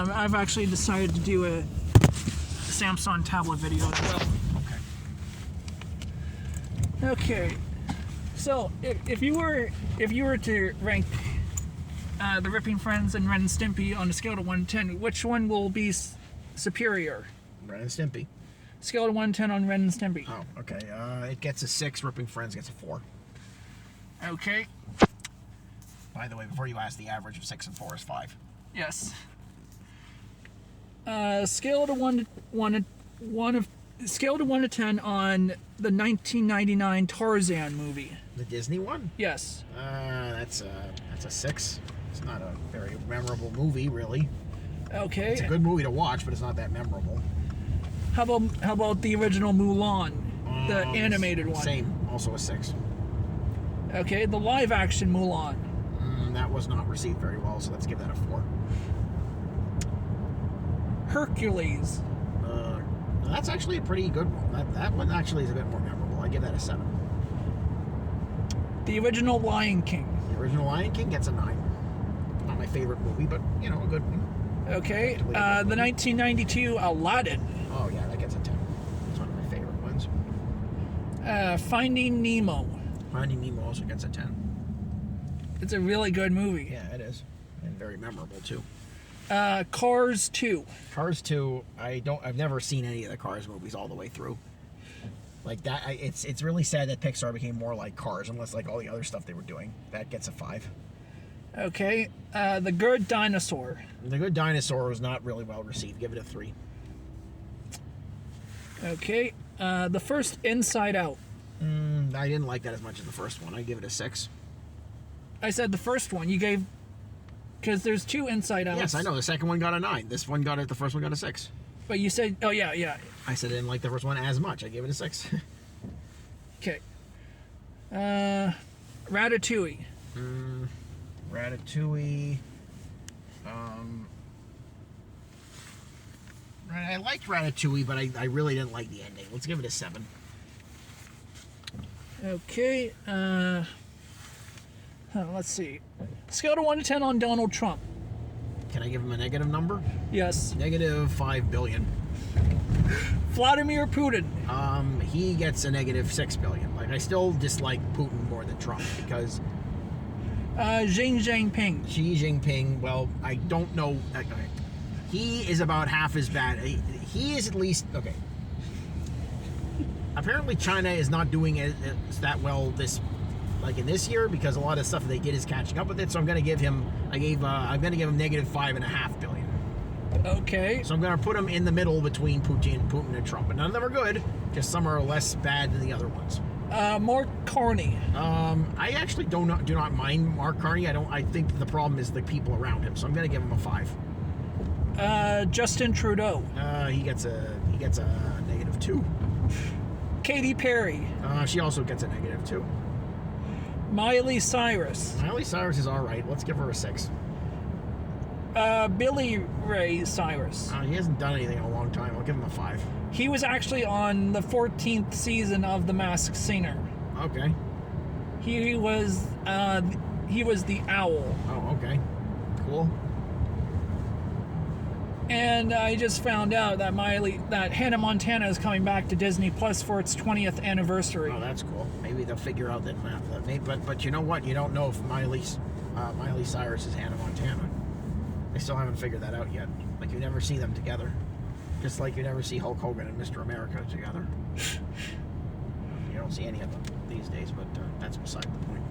I've actually decided to do a Samsung tablet video as well. Okay. So if you were to rank the Ripping Friends and Ren and Stimpy on a scale of 1 to 10, which one will be superior? Ren and Stimpy. Scale of 1 to 10 on Ren and Stimpy. Oh, okay. It gets a 6. Ripping Friends gets a 4. Okay. By the way, before you ask, the average of 6 and 4 is 5. Yes. Scale of 1 to 10 on the 1999 Tarzan movie. The Disney one? Yes. That's a 6. It's not a very memorable movie, really. Okay. It's a good movie to watch, but it's not that memorable. How about the original Mulan, the animated one? Same, also a 6. Okay, the live action Mulan. That was not received very well, so let's give that a 4. Hercules. That's actually a pretty good one. That one actually is a bit more memorable. I give that a 7. The original Lion King. The original Lion King gets a 9. Not my favorite movie, but, you know, a good one. Okay, the 1992 Aladdin. Oh, yeah, that gets a 10. It's one of my favorite ones. Finding Nemo. Finding Nemo also gets a 10. It's a really good movie. Yeah, it is. And very memorable, too. Cars 2. Cars 2, I've never seen any of the Cars movies all the way through. Like that, it's really sad that Pixar became more like Cars, unless like all the other stuff they were doing. That gets a 5. Okay, The Good Dinosaur. The Good Dinosaur was not really well received. Give it a 3. Okay, the first Inside Out. I didn't like that as much as the first one. I give it a 6. I said the first one. You gave, because there's 2 Inside Outs. Yes, I know. The second one got a 9. The first one got a 6. But you said, oh yeah. I said I didn't like the first one as much. I gave it a 6. Okay. Ratatouille. Ratatouille. I liked Ratatouille, but I really didn't like the ending. Let's give it a 7. Okay. Let's see. Scale to 1 to 10 on Donald Trump. Can I give him a negative number? Yes. Negative 5 billion. Vladimir Putin. He gets a negative 6 billion. Like, I still dislike Putin more than Trump because Xi Jinping. Xi Jinping, well, I don't know. Okay. He is about half as bad. He is at least, okay. Apparently China is not doing it that well in this year, because a lot of stuff they did is catching up with it. So I'm going to give him, I'm going to give him negative 5.5 billion. Okay. So I'm going to put him in the middle between Putin and Trump. But none of them are good. Just some are less bad than the other ones. Mark Carney. I actually do not mind Mark Carney. I think the problem is the people around him. So I'm going to give him a 5. Justin Trudeau. He gets a negative 2. Katy Perry. She also gets a negative 2. Miley Cyrus. Miley Cyrus is all right. Let's give her a 6. Billy Ray Cyrus. He hasn't done anything in a long time. I'll give him a 5. He was actually on the 14th season of The Masked Singer. Okay. He was the owl. Oh, okay. Cool. And I just found out that Hannah Montana is coming back to Disney Plus for its 20th anniversary. Oh, that's cool. Maybe they'll figure out that but you know what? You don't know if Miley Cyrus is Hannah Montana. They still haven't figured that out yet. Like, you never see them together. Just like you never see Hulk Hogan and Mr. America together. You don't see any of them these days, but that's beside the point.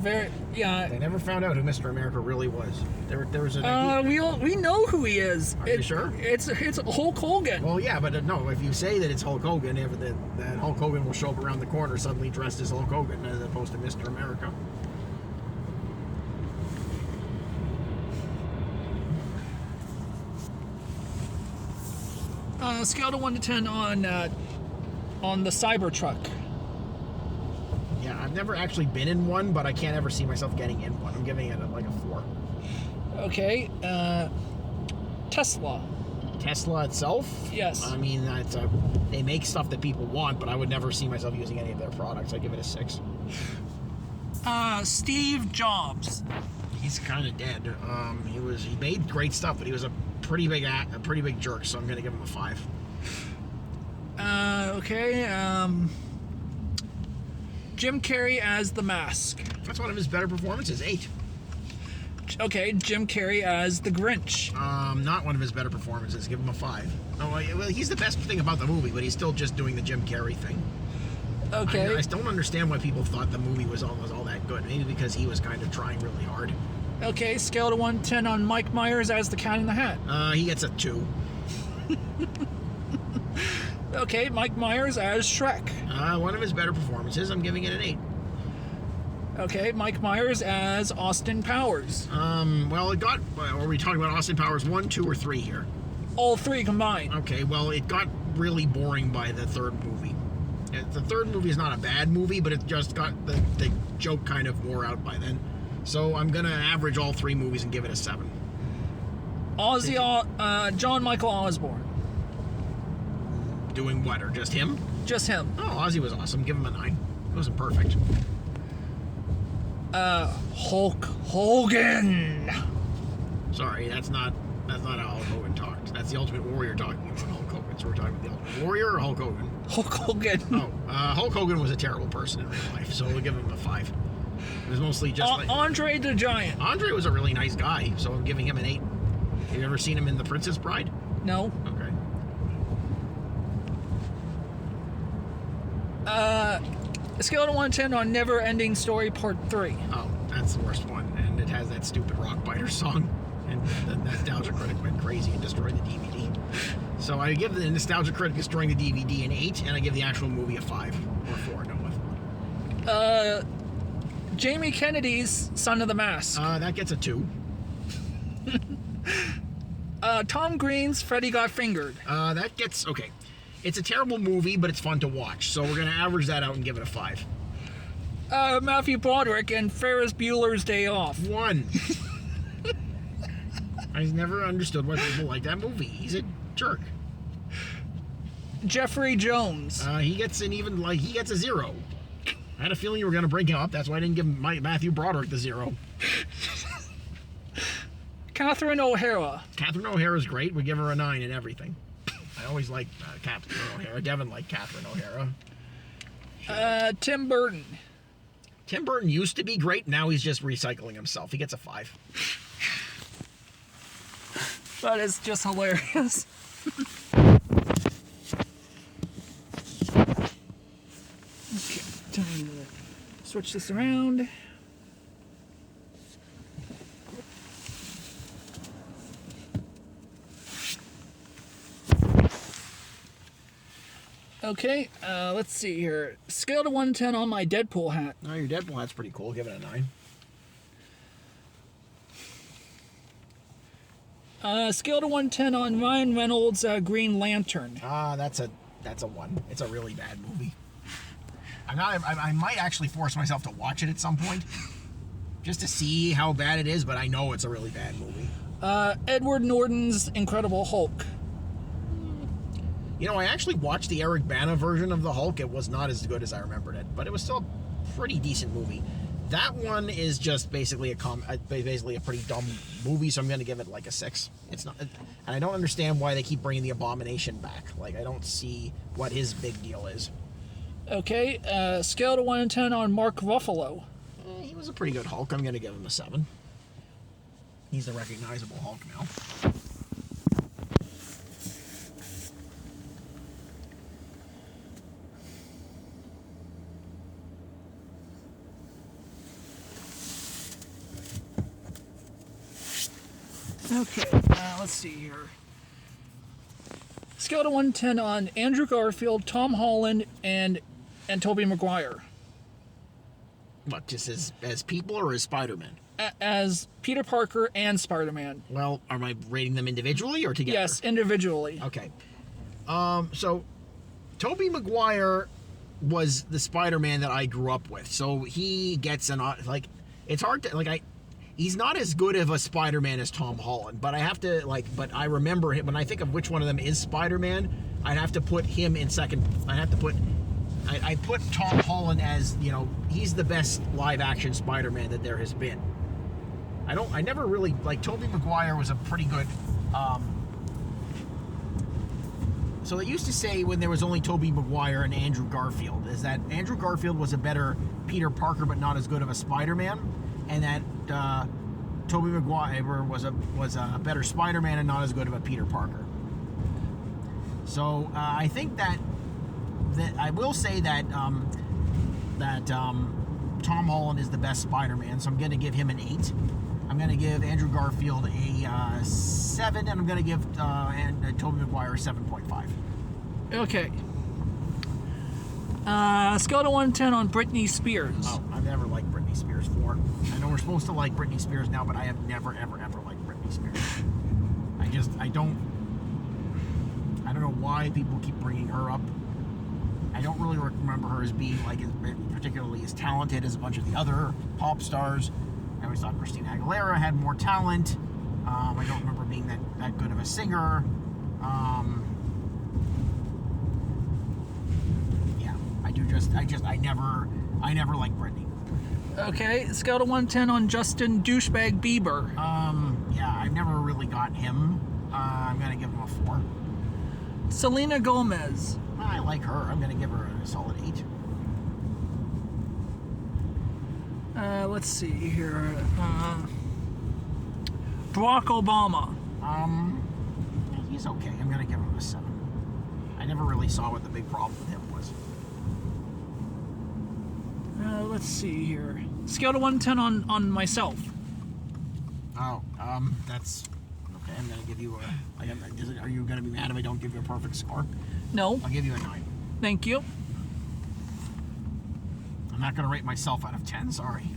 They never found out who Mr. America really was. There was a. We know who he is. Are you sure? It's Hulk Hogan. Well, yeah, but no. If you say that it's Hulk Hogan, that Hulk Hogan will show up around the corner suddenly dressed as Hulk Hogan as opposed to Mr. America. Scale to 1 to 10 on the Cybertruck. Yeah, I've never actually been in one, but I can't ever see myself getting in one. I'm giving it like a 4. Okay. Tesla. Tesla itself? Yes. I mean, they make stuff that people want, but I would never see myself using any of their products. I'd give it a 6. Steve Jobs. He's kind of dead. He made great stuff, but he was a pretty big jerk, so I'm gonna give him a 5. Okay. Jim Carrey as the Mask. That's one of his better performances. 8. Okay, Jim Carrey as the Grinch. Not one of his better performances. Give him a 5. Oh, well, he's the best thing about the movie, but he's still just doing the Jim Carrey thing. Okay. I don't understand why people thought the movie was all that good. Maybe because he was kind of trying really hard. Okay, scale to 1 to 10 on Mike Myers as the Cat in the Hat. He gets a 2. Okay, Mike Myers as Shrek. One of his better performances. I'm giving it an 8. Okay, Mike Myers as Austin Powers. Well, it got... Are we talking about Austin Powers 1, 2, or 3 here? All 3 combined. Okay, well, it got really boring by the third movie. The third movie is not a bad movie, but it just got the joke kind of wore out by then. So I'm going to average all 3 movies and give it a 7. John Michael Osborne. Doing what, or just him? Just him. Oh, Ozzy was awesome. Give him a 9. It wasn't perfect. Hulk Hogan. Sorry, that's not how Hulk Hogan talked. That's the Ultimate Warrior talking about Hulk Hogan. So we're talking about the Ultimate Warrior or Hulk Hogan? Hulk Hogan. Oh, Hulk Hogan was a terrible person in real life, so we'll give him a 5. It was mostly just Andre the Giant. Andre was a really nice guy, so I'm giving him an 8. Have you ever seen him in The Princess Bride? No. Okay. Scale to 1 to 10 on Never Ending Story Part 3. Oh, that's the worst one, and it has that stupid Rock Biter song, and the Nostalgia Critic went crazy and destroyed the DVD. So I give the Nostalgia Critic destroying the DVD an 8, and I give the actual movie a 5 or 4. No, Jamie Kennedy's Son of the Mask. that gets a 2. Tom Green's Freddy Got Fingered. That gets okay. It's a terrible movie, but it's fun to watch. So we're gonna average that out and give it a 5. Matthew Broderick and Ferris Bueller's Day Off. 1. I've never understood why people like that movie. He's a jerk. Jeffrey Jones. He gets a 0. I had a feeling you were gonna bring him up. That's why I didn't give Matthew Broderick the 0. Catherine O'Hara. Catherine O'Hara's great. We give her a 9 in everything. I always liked Catherine O'Hara. Devin liked Catherine O'Hara. Tim Burton. Tim Burton used to be great. Now he's just recycling himself. He gets a 5. That is just hilarious. Okay, time to switch this around. Okay, let's see here. Scale to 1 to 10 on my Deadpool hat. Oh, your Deadpool hat's pretty cool. Give it a 9. Scale to 1 to 10 on Ryan Reynolds' Green Lantern. That's a 1. It's a really bad movie. I might actually force myself to watch it at some point, just to see how bad it is. But I know it's a really bad movie. Edward Norton's Incredible Hulk. You know, I actually watched the Eric Bana version of the Hulk. It was not as good as I remembered it, but it was still a pretty decent movie. That one is just basically a pretty dumb movie, so I'm going to give it like a 6. It's not, and I don't understand why they keep bringing the Abomination back. Like, I don't see what his big deal is. Okay, scale to 1 to 10 on Mark Ruffalo. He was a pretty good Hulk. I'm going to give him a 7. He's the recognizable Hulk now. Okay, let's see here. Scale to 1 to 10 on Andrew Garfield, Tom Holland, and Tobey Maguire. What, just as people or as Spider-Man? As Peter Parker and Spider-Man. Well, am I rating them individually or together? Yes, individually. Okay. So Tobey Maguire was the Spider-Man that I grew up with. So he gets it's hard to he's not as good of a Spider-Man as Tom Holland, but but I remember him when I think of which one of them is Spider-Man, I'd have to put him in second. I put Tom Holland as, he's the best live action Spider-Man that there has been. I never really, Tobey Maguire was a pretty good So they used to say when there was only Tobey Maguire and Andrew Garfield, is that Andrew Garfield was a better Peter Parker but not as good of a Spider-Man, and that Tobey Maguire was a better Spider-Man and not as good of a Peter Parker. So I think that I will say that Tom Holland is the best Spider-Man, so I'm going to give him an 8. I'm going to give Andrew Garfield a 7, and I'm going to give Tobey Maguire a 7.5. Okay. Scale to 1 to 10 on Britney Spears. Oh, I've never liked Britney Spears 4. I know we're supposed to like Britney Spears now, but I have never, ever, ever liked Britney Spears. I don't know why people keep bringing her up. I don't really remember her as being like particularly as talented as a bunch of the other pop stars. I always thought Christina Aguilera had more talent. I don't remember being that good of a singer. Yeah, I never liked Britney. Okay, scale to 1 to 10 on Justin Douchebag Bieber. Yeah, I've never really got him. I'm gonna give him a 4. Selena Gomez. I like her. I'm gonna give her a solid 8. Let's see here. Barack Obama. He's okay. I'm gonna give him a 7. I never really saw what the big problem with him was. Let's see here. Scale to 1 to 10 on myself. Oh, that's okay. I'm gonna give you a. Are you gonna be mad if I don't give you a perfect score? No. I'll give you a 9. Thank you. I'm not gonna rate myself out of 10. Sorry.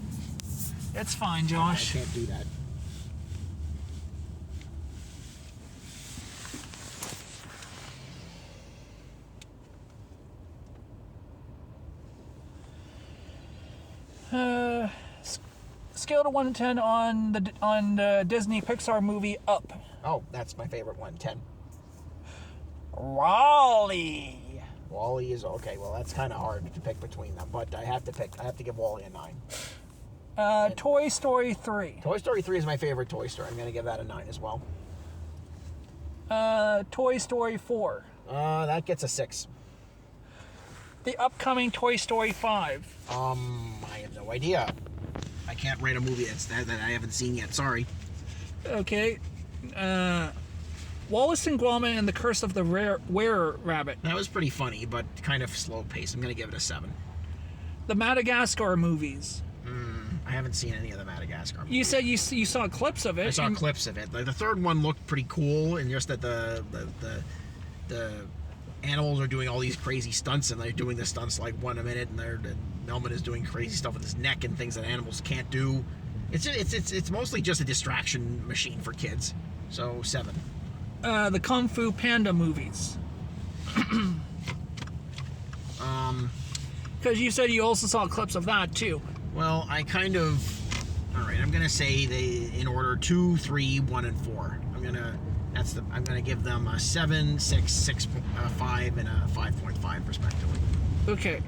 It's fine, Josh. I can't do that. Scale to 1 to 10 on the Disney Pixar movie Up. Oh, that's my favorite one. 10. Wall-E. Wall-E is okay. Well, that's kind of hard to pick between them, but I have to give Wall-E a 9. Toy Story 3. Toy Story 3 is my favorite Toy Story. I'm gonna give that a 9 as well. Toy Story 4. That gets a 6. The upcoming Toy Story 5. I have no idea. I can't rate a movie that I haven't seen yet. Sorry. Okay. Wallace and Gromit and the Curse of the Were-Rabbit. That was pretty funny, but kind of slow paced. I'm gonna give it a 7. The Madagascar movies. I haven't seen any of the Madagascar movies. You said you saw clips of it. I saw clips of it. Like, the third one looked pretty cool, and just that the animals are doing all these crazy stunts, and they're doing the stunts like 1 a minute, and Melman is doing crazy stuff with his neck and things that animals can't do. It's mostly just a distraction machine for kids. So 7. The Kung Fu Panda movies. Because you said you also saw clips of that too. Well, I kind of. All right, I'm gonna say they in order 2, 3, 1, and 4. I'm gonna give them a 7, 6, 6.5, and a 5.5 respectively. Okay.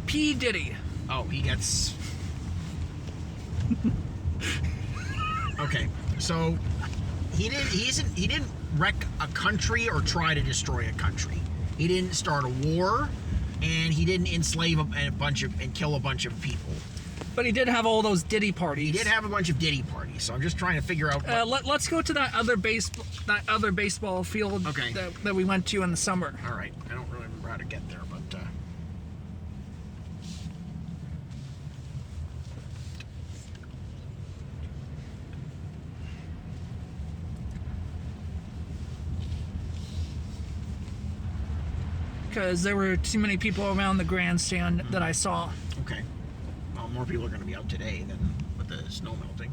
P. Diddy. Oh, he gets. Okay, so he didn't wreck a country or try to destroy a country. He didn't start a war, and he didn't enslave and kill a bunch of people. But he did have all those Diddy parties. He did have a bunch of Diddy parties, so I'm just trying to figure out. Let's go to that other baseball field that we went to in the summer. All right, I don't really remember how to get there, but. Because there were too many people around the grandstand that I saw. Okay. Well, more people are going to be out today than with the snow melting.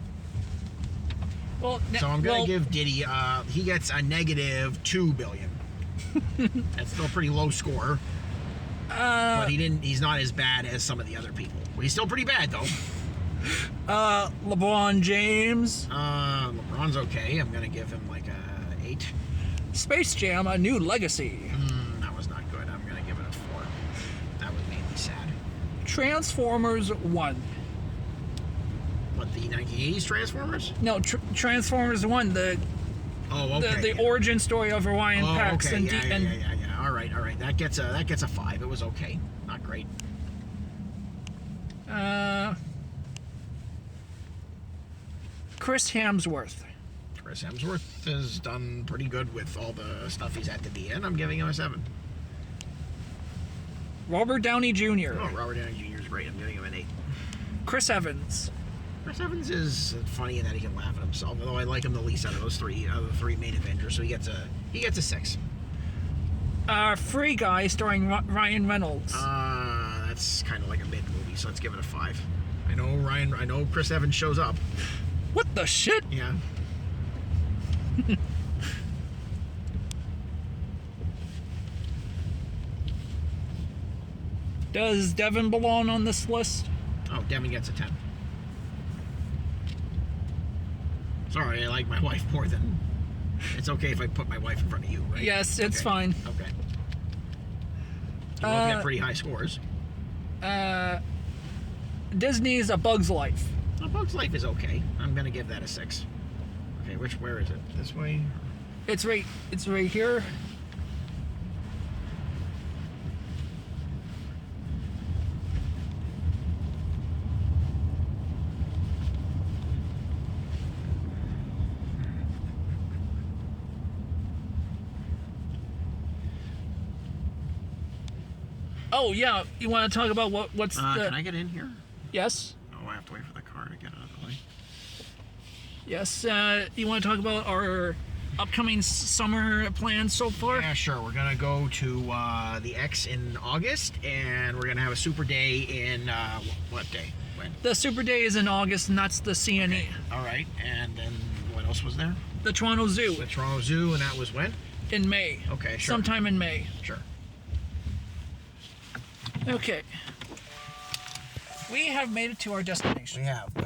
Well, so I'm going to give Diddy, he gets a negative $2 billion. That's still a pretty low score. But he's not as bad as some of the other people. Well, he's still pretty bad, though. LeBron James. LeBron's okay. I'm going to give him like a 8. Space Jam, A New Legacy. That was not good. I'm going to give it a 4. That would make me sad. Transformers 1. What, the 1980s Transformers? No, Transformers 1, Oh, okay. the origin story of Orion Pax. Okay. And Yeah. All right. That gets a 5. It was okay. Not great. Chris Hemsworth. Chris Hemsworth has done pretty good with all the stuff he's had to be in. I'm giving him a 7. Robert Downey Jr. Oh, Robert Downey Jr. is great. I'm giving him an 8. Chris Evans. Chris Evans is funny in that he can laugh at himself. Although I like him the least out of the three main Avengers, so he gets a 6. Free Guy starring Ryan Reynolds. That's kind of like a mid movie, so let's give it a 5. I know Chris Evans shows up. What the shit? Yeah. Does Devin belong on this list? Oh, Devin gets a 10. Sorry, I like my wife more than... It's okay if I put my wife in front of you, right? Yes, it's Okay. fine. Okay. You both get pretty high scores. Disney's A Bug's Life. A Bug's Life is okay. I'm gonna give that a 6. Okay, where is it? This way? It's right here. Oh yeah, you want to talk about what's the? Can I get in here? Yes. Oh, I have to wait for the car to get out of the way. Yes. You want to talk about our upcoming summer plans so far? Yeah, sure. We're gonna go to the X in August, and we're gonna have a super day in what day? When? The Super Day is in August, and that's the CNE. Okay. All right. And then what else was there? The Toronto Zoo The Toronto Zoo, and that was when? in May. Okay, sure. Sometime in May. Sure. Okay. We have made it to our destination. We have, but